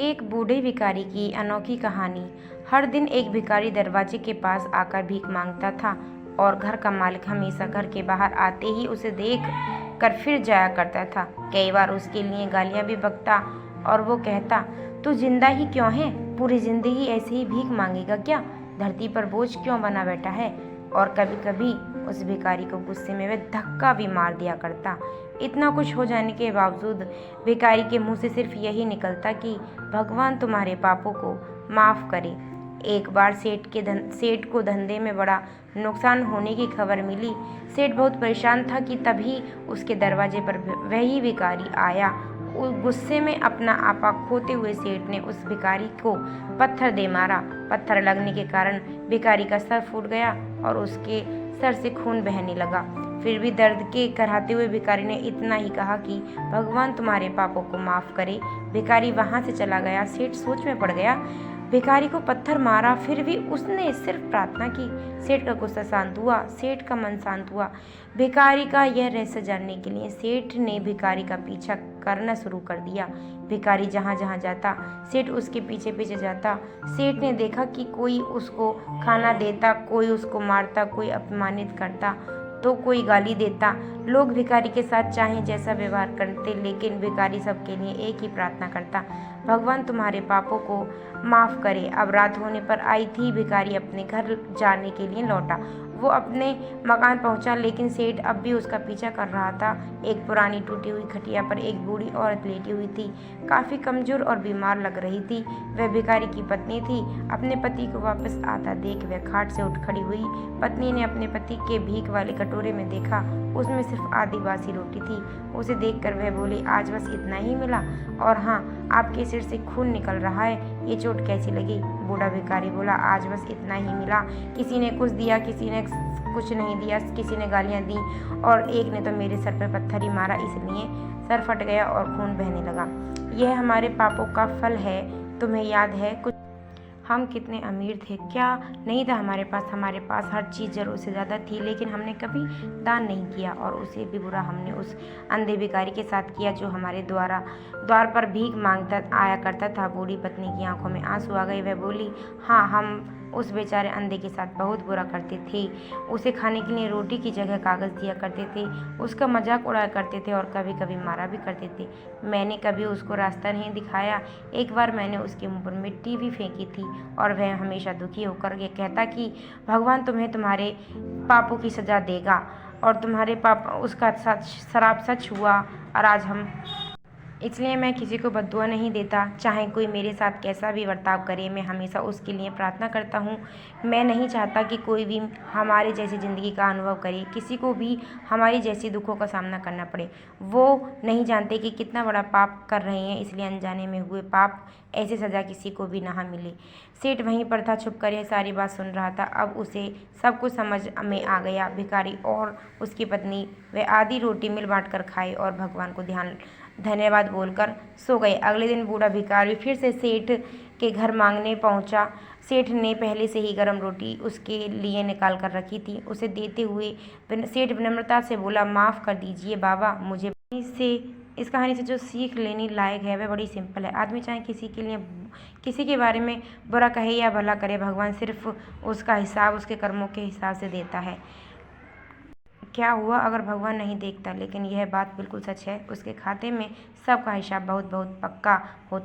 एक बूढ़े भिखारी की अनोखी कहानी। हर दिन एक भिखारी दरवाजे के पास आकर भीख मांगता था और घर का मालिक हमेशा घर के बाहर आते ही उसे देख कर फिर जाया करता था। कई बार उसके लिए गालियां भी बकता और वो कहता, तू जिंदा ही क्यों है? पूरी जिंदगी ऐसे ही भीख मांगेगा क्या? धरती पर बोझ क्यों बना बैठा है? और कभी कभी उस भिखारी को गुस्से में वह धक्का भी मार दिया करता। इतना कुछ हो जाने के बावजूद भिखारी के मुंह से सिर्फ यही निकलता कि भगवान तुम्हारे पापों को माफ करे। एक बार सेठ को धंधे में बड़ा नुकसान होने की खबर मिली। सेठ बहुत परेशान था कि तभी उसके दरवाजे पर वही भिखारी आया। गुस्से में अपना आपा खोते हुए सेठ ने उस भिखारी को पत्थर दे मारा। पत्थर लगने के कारण भिखारी का सर फूट गया और उसके सर से खून बहने लगा। फिर भी दर्द के कराहते हुए भिखारी ने इतना ही कहा कि भगवान तुम्हारे पापों को माफ करे। भिखारी वहां से चला गया। सेठ सोच में पड़ गया। भिखारी को पत्थर मारा, फिर भी उसने सिर्फ प्रार्थना की। सेठ का गुस्सा शांत हुआ, सेठ का मन शांत हुआ। भिखारी का यह रहस्य जानने के लिए सेठ ने भिखारी का पीछा करना शुरू कर दिया। भिखारी जहाँ जहाँ जाता, सेठ उसके पीछे पीछे जाता। सेठ ने देखा कि कोई उसको खाना देता, कोई उसको मारता, कोई अपमानित करता तो कोई गाली देता। लोग भिखारी के साथ चाहे जैसा व्यवहार करते, लेकिन भिखारी सबके लिए एक ही प्रार्थना करता, भगवान तुम्हारे पापों को माफ करे। अब रात होने पर आई थी। भिखारी अपने घर जाने के लिए लौटा। वो अपने मकान पहुंचा, लेकिन सेठ अब भी उसका पीछा कर रहा था। एक पुरानी टूटी हुई खटिया पर एक बूढ़ी औरत लेटी हुई थी, काफी कमजोर और बीमार लग रही थी। वह भिखारी की पत्नी थी। अपने पति को वापस आता देख वह खाट से उठ खड़ी हुई। पत्नी ने अपने पति के भीख वाले कटोरे में देखा, उसमें सिर्फ आधी बासी रोटी थी। उसे देखकर वह बोली, आज बस इतना ही मिला? और हाँ, आपके सिर से खून निकल रहा है, ये चोट कैसी लगी? बूढ़ा भिखारी बोला, आज बस इतना ही मिला। किसी ने कुछ दिया, किसी ने कुछ नहीं दिया, किसी ने गालियां दी और एक ने तो मेरे सर पर पत्थर ही मारा, इसलिए सर फट गया और खून बहने लगा। यह हमारे पापों का फल है। तुम्हें याद है कुछ हम कितने अमीर थे? क्या नहीं था हमारे पास हर चीज़ ज़रूरत से ज़्यादा थी, लेकिन हमने कभी दान नहीं किया। और उसे भी बुरा हमने उस अंधे भिखारी के साथ किया जो हमारे द्वार पर भीख मांगता आया करता था। बूढ़ी पत्नी की आंखों में आंसू आ गए। वह बोली, हाँ, हम उस बेचारे अंधे के साथ बहुत बुरा करते थे। उसे खाने के लिए रोटी की जगह कागज़ दिया करते थे, उसका मजाक उड़ाया करते थे और कभी कभी मारा भी करते थे। मैंने कभी उसको रास्ता नहीं दिखाया। एक बार मैंने उसके मुंह पर मिट्टी भी फेंकी थी और वह हमेशा दुखी होकर ये कहता कि भगवान तुम्हें तुम्हारे पापों की सज़ा देगा। और तुम्हारे पाप उसका शराब सच हुआ। और आज हम इसलिए मैं किसी को बद्दुआ नहीं देता। चाहे कोई मेरे साथ कैसा भी बर्ताव करे, मैं हमेशा उसके लिए प्रार्थना करता हूँ। मैं नहीं चाहता कि कोई भी हमारे जैसी ज़िंदगी का अनुभव करे, किसी को भी हमारी जैसी दुखों का सामना करना पड़े। वो नहीं जानते कि कितना बड़ा पाप कर रहे हैं, इसलिए अनजाने में हुए पाप ऐसी सज़ा किसी को भी ना मिले। सेठ वहीं पर था, छुप कर यह सारी बात सुन रहा था। अब उसे सब कुछ समझ में आ गया। भिखारी और उसकी पत्नी वे आधी रोटी मिल बांट कर खाए और भगवान को धन्यवाद बोलकर सो गए। अगले दिन बूढ़ा भिखारी फिर से सेठ के घर मांगने पहुंचा। सेठ ने पहले से ही गर्म रोटी उसके लिए निकाल कर रखी थी। उसे देते हुए सेठ विनम्रता से बोला, माफ़ कर दीजिए बाबा, मुझे इस कहानी से जो सीख लेने लायक है वह बड़ी सिंपल है। आदमी चाहे किसी के बारे में बुरा कहे या भला करे, भगवान सिर्फ उसका हिसाब उसके कर्मों के हिसाब से देता है। क्या हुआ अगर भगवान नहीं देखता? लेकिन यह बात बिल्कुल सच है, उसके खाते में सबका हिसाब बहुत बहुत पक्का होता